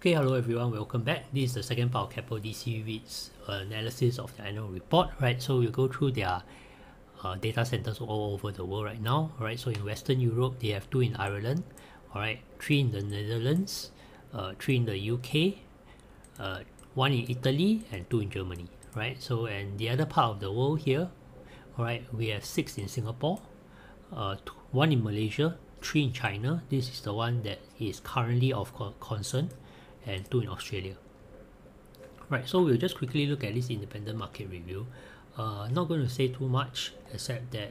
Okay, hello everyone, welcome back. This is the second part of Keppel DC REIT's analysis of the annual report, right? So we'll go through their data centers all over the world right now, right? So in Western Europe, they have 2 in Ireland, all right, 3 in the Netherlands, 3 in the UK, 1 in Italy, and 2 in Germany, right? So, and the other part of the world here, all right, we have 6 in Singapore, 1 in Malaysia, 3 in China. This is the one that is currently of concern, and 2 in Australia. Right, so we'll just quickly look at this independent market review. Not going to say too much except that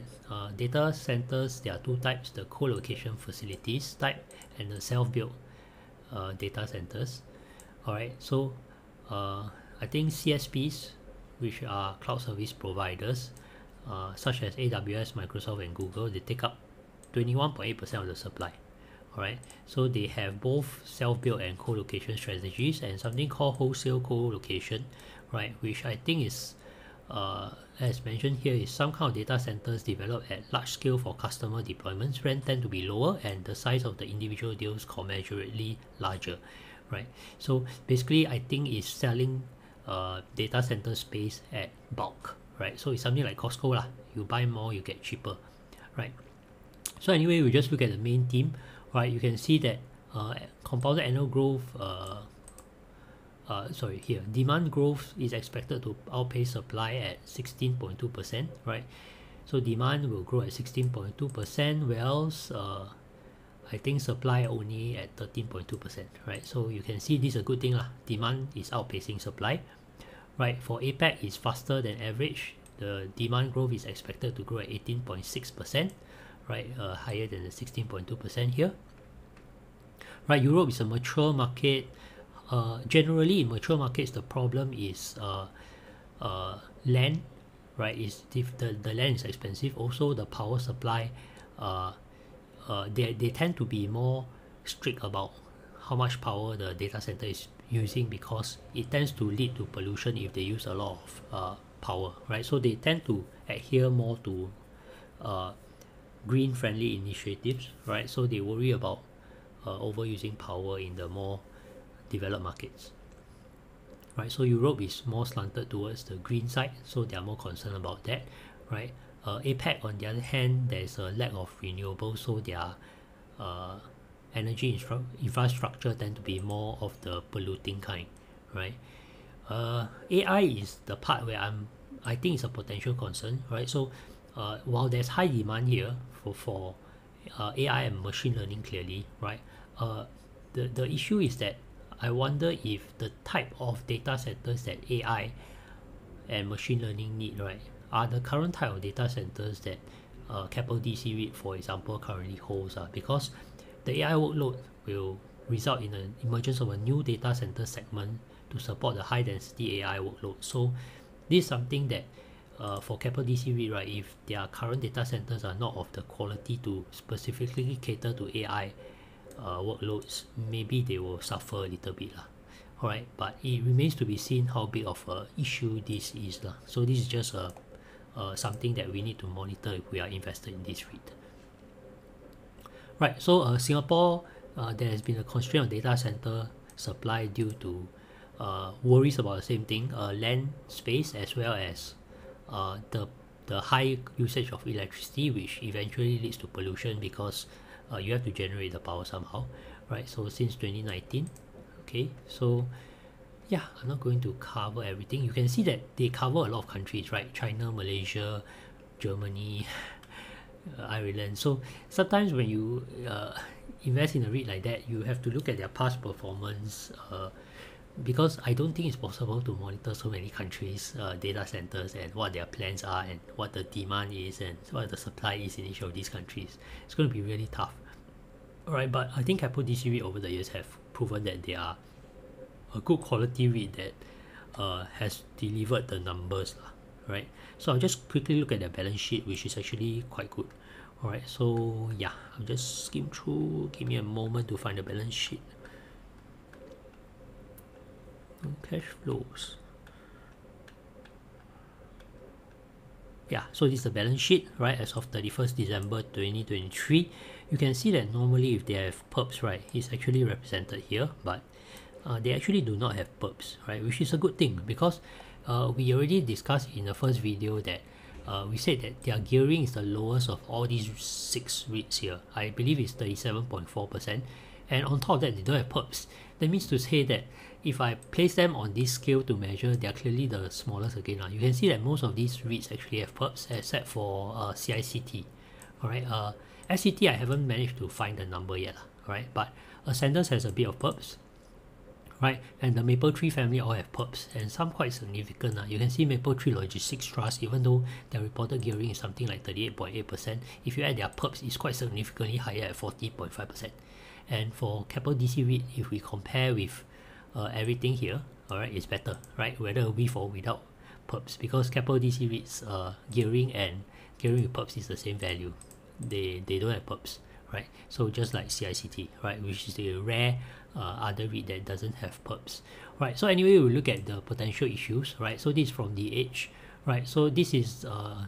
data centers, there are 2 types, the co-location facilities type and the self-built data centers. Alright, so I think CSPs, which are cloud service providers, such as AWS, Microsoft and Google, they take up 21.8% of the supply. Alright, so they have both self-built and co-location strategies and something called wholesale co-location, right, which I think is as mentioned here, is some kind of data centers developed at large scale for customer deployments. Rent tend to be lower and the size of the individual deals commensurately larger, right? So basically I think it's selling data center space at bulk, right? So it's something like Costco lah, you buy more you get cheaper, right? So anyway, we just look at the main theme, right? You can see that compounded annual growth demand growth is expected to outpace supply at 16.2%, right? So demand will grow at 16.2%, whereas I think supply only at 13.2%, right? So you can see this is a good thing lah. Demand is outpacing supply, right? For APAC, it's faster than average. The demand growth is expected to grow at 18.6%, right? Higher than the 16.2% here. Right, Europe is a mature market. Generally, in mature markets, the problem is land, right? Is if the land is expensive. Also, the power supply, they tend to be more strict about how much power the data center is using because it tends to lead to pollution if they use a lot of power, right? So they tend to adhere more to green-friendly initiatives, right? So they worry about overusing power in the more developed markets, right? So Europe is more slanted towards the green side, so they are more concerned about that, right? APAC, on the other hand, there's a lack of renewables, so their energy infrastructure tend to be more of the polluting kind, right? AI is the part where I think it's a potential concern, right? So while there's high demand here for AI and machine learning clearly, right? The issue is that I wonder if the type of data centers that AI and machine learning need, right, are the current type of data centers that Keppel DC REIT, for example, currently holds, because the AI workload will result in the emergence of a new data center segment to support the high density AI workload. So this is something that for Keppel DC REIT, right, if their current data centers are not of the quality to specifically cater to AI workloads, maybe they will suffer a little bit lah. Alright, but it remains to be seen how big of a issue this is lah. So this is just something that we need to monitor if we are invested in this REIT. Right, so Singapore, there has been a constraint on data center supply due to worries about the same thing, land space as well as the high usage of electricity, which eventually leads to pollution because you have to generate the power somehow, right? So since 2019, okay, so yeah, I'm not going to cover everything. You can see that they cover a lot of countries, right? China, Malaysia, Germany, Ireland. So sometimes when you invest in a REIT like that, you have to look at their past performance, because I don't think it's possible to monitor so many countries' data centers and what their plans are and what the demand is and what the supply is in each of these countries. It's going to be really tough. Alright, but I think Keppel DC REIT over the years have proven that they are a good quality REIT that has delivered the numbers, right? So I'll just quickly look at their balance sheet, which is actually quite good. Alright, so yeah, I'll just skim through. Give me a moment to find the balance sheet. Cash flows. Yeah, so this is the balance sheet, right, as of 31st December 2023. You can see that normally if they have perps, right, it's actually represented here, but they actually do not have perps, right? Which is a good thing because we already discussed in the first video that we said that their gearing is the lowest of all these 6 REITs here. I believe it's 37.4%. And on top of that, they don't have perps. That means to say that if I place them on this scale to measure, they are clearly the smallest again. You can see that most of these REITs actually have perps except for CICT. Alright, SCT I haven't managed to find the number yet. Alright, but Ascendus has a bit of perps. Right, and the Mapletree family all have perps, and some quite significant. You can see Mapletree Logistics Trust, even though their reported gearing is something like 38.8%, if you add their perps, it's quite significantly higher at 40.5%. And for Keppel DC REIT, if we compare with everything here, alright, it's better, right? Whether with or without perps, because Keppel DC REIT's gearing and gearing with perps is the same value. They don't have perps, right? So just like CICT, right, which is a rare other REIT that doesn't have perps, right? So anyway, we'll look at the potential issues, right? So this is from The Edge, right? So this is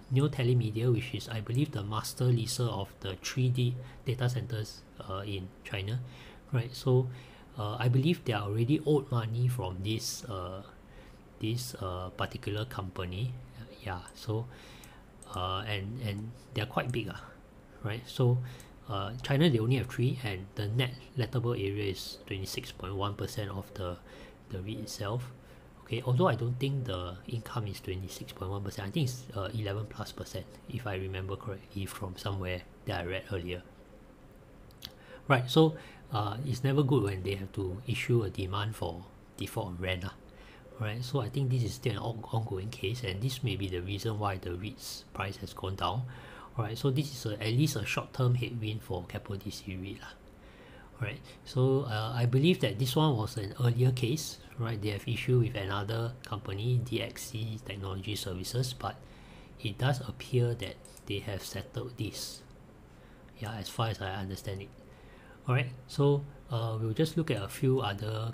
Neo Telemedia, which is, I believe, the master leaser of the 3D data centers in China, right? So I believe they are already owed money from this particular company, so and they're quite big, right? So China, they only have 3, and the net lettable area is 26.1% of the REIT itself. Okay, although I don't think the income is 26.1%, I think it's 11+%, if I remember correctly from somewhere that I read earlier. Right, so it's never good when they have to issue a demand for default on rent. Right, so I think this is still an ongoing case, and this may be the reason why the REIT's price has gone down. Alright, so this is at least a short-term headwind for Keppel DC REIT. Alright, so I believe that this one was an earlier case, right? They have issue with another company, DXC Technology Services, but it does appear that they have settled this. Yeah, as far as I understand it. Alright, so we'll just look at a few other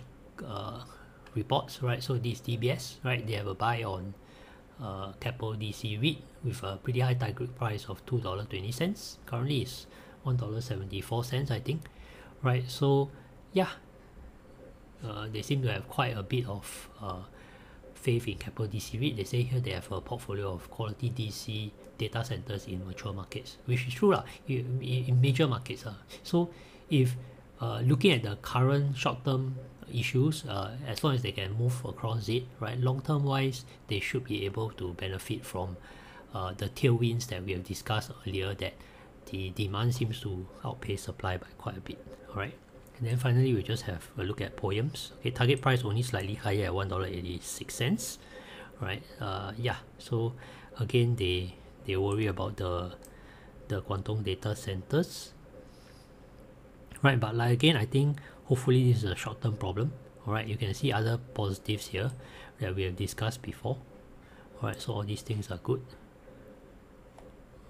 reports, right? So this DBS, right? They have a buy on Keppel DC REIT with a pretty high target price of $2.20. Currently it's $1.74, I think, right? So yeah, they seem to have quite a bit of faith in Keppel DC REIT. They say here they have a portfolio of quality DC data centers in mature markets, which is true in major markets. So if looking at the current short-term issues, as long as they can move across it, right, long-term wise, they should be able to benefit from the tailwinds that we have discussed earlier, that the demand seems to outpace supply by quite a bit. Alright, and then finally we just have a look at Poems. Okay, target price only slightly higher at $1.86. Right, so again they worry about the Guangdong data centers. Right, but like again, I think hopefully this is a short-term problem. Alright, you can see other positives here that we have discussed before. Alright, so all these things are good.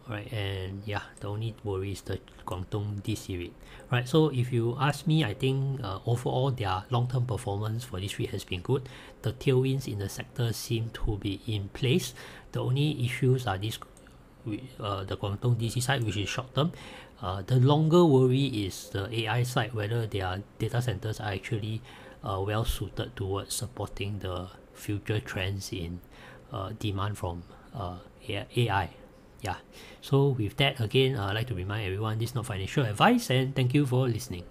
Alright, and yeah, the only worry is the Guangdong DC REIT. Right, so if you ask me, I think overall their long-term performance for this REIT has been good. The tailwinds in the sector seem to be in place. The only issues are this the Guangdong DC side, which is short-term. The longer worry is the AI side, whether their data centers are actually well suited towards supporting the future trends in demand from AI. Yeah, so with that, again, I'd like to remind everyone this is not financial advice, and thank you for listening.